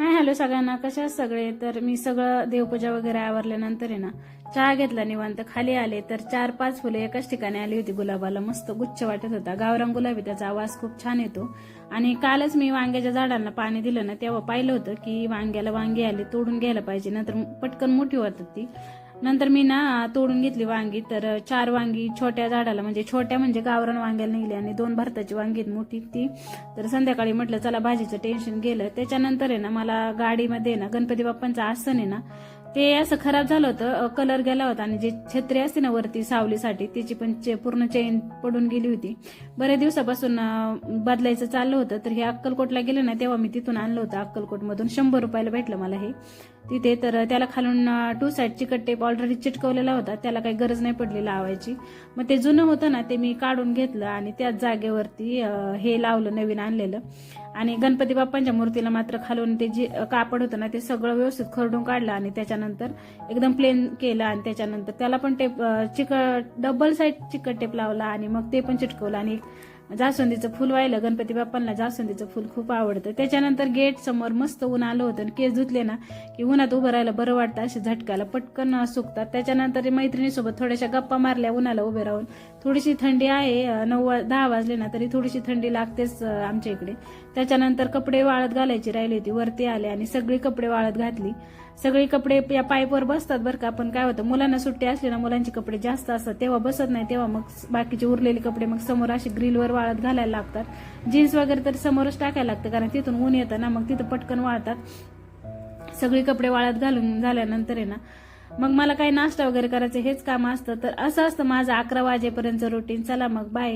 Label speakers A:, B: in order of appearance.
A: Hi hello सगळ्यांना, कशा आहात सगळे? तर मी सगळं देवपूजा वगैरे आवरल्यानंतर आहे ना, चहा घेतला निवांत खाली आले तर 4-5 फुले एकाच ठिकाणी आली होती. गुलाबाला मस्त गुच्छ वाटत होता. गावरान गुलाबी, त्याचा आवाज खूप छान येतो. आणि कालच मी वांग्याच्या झाडांना पाणी दिलं ना, तेव्हा पाहिलं होतं की वांग्याला वांगी आली, तोडून घ्यायला पाहिजे, नंतर पटकन मोठी होतात ती. नंतर मी ना तोडून घेतली वांगी, तर 4 वांगी छोट्या झाडाला, म्हणजे छोट्या म्हणजे गावरान वांग्याला निघली, आणि 2 भरताची वांगी मोठी ती. तर संध्याकाळी म्हटलं चला भाजीचं टेन्शन गेलं. त्याच्यानंतर आहे ना, मला गाडीमध्ये ना गणपती बाप्पांचं आसन आहे ना, ते असं खराब झालं होतं, कलर गेला होता, आणि जी छत्री असते ना वरती सावलीसाठी, त्याची पण पूर्ण चेन पडून गेली होती. बऱ्याच दिवसापासून बदलायचं चाललं होतं. तर हे अक्कलकोटला गेले ना, तेव्हा मी तिथून आणलं होतं अक्कलकोटमधून. 100 रुपयाला भेटलं मला हे तिथे. तर त्याला खालून 2 साईड चिकट टेप ऑलरेडी चिटकवलेला होता, त्याला काही गरज नाही पडली लावायची. मग ते जुनं होतं ना, ते मी काढून घेतलं आणि त्याच जागेवरती हे लावलं नवीन आणलेलं. आणि गणपती बाप्पांच्या मूर्तीला मात्र खालून ते जे कापड होतं ना, ते सगळं व्यवस्थित खरडून काढलं आणि त्याच्यानंतर एकदम प्लेन केलं. आणि त्याच्यानंतर त्याला पण टेप डबल साईड चिकट टेप लावला आणि मग ते पण चिटकवलं. आणि जास्वंदीचं फुल वाहिलं. गणपती बाप्पांना जास्वंदीचं फुल खूप आवडतं. त्याच्यानंतर गेट समोर मस्त ऊन आलं होतं, आणि केस धुतले ना की उन्हात उभं राहायला बरं वाटतं, असे झटकायला पटकन सुकतात. त्याच्यानंतर मैत्रिणीसोबत थोड्याशा गप्पा मारल्या उन्हाला उभे राहून. थोडीशी थंडी आहे, 9-10 वाजले ना तरी थोडीशी थंडी लागतेच आमच्या इकडे. त्याच्यानंतर कपडे वाळत घालायची राहिली होती, वरती आले आणि सगळी कपडे वाळत घातली. सगळी कपडे या पाईपवर बसतात बरं का, पण काय होतं, मुलांना सुट्टी असली ना, मुलांची कपडे जास्त असतात तेव्हा बसत नाही, तेव्हा मग बाकीचे उरलेले कपडे मग समोर असे ग्रिलवर वाळत घालायला लागतात. जीन्स वगैरे तर समोरच टाकायला लागतं, कारण तिथून ऊन येतं ना, मग तिथं पटकन वाळतात. सगळी कपडे वाळत घालून झाल्यानंतर आहे ना, मग मला काही नाश्ता वगैरे करायचं हेच काम असतं. तर असं असतं माझं 11 वाजेपर्यंत रुटीन. चला मग बाय.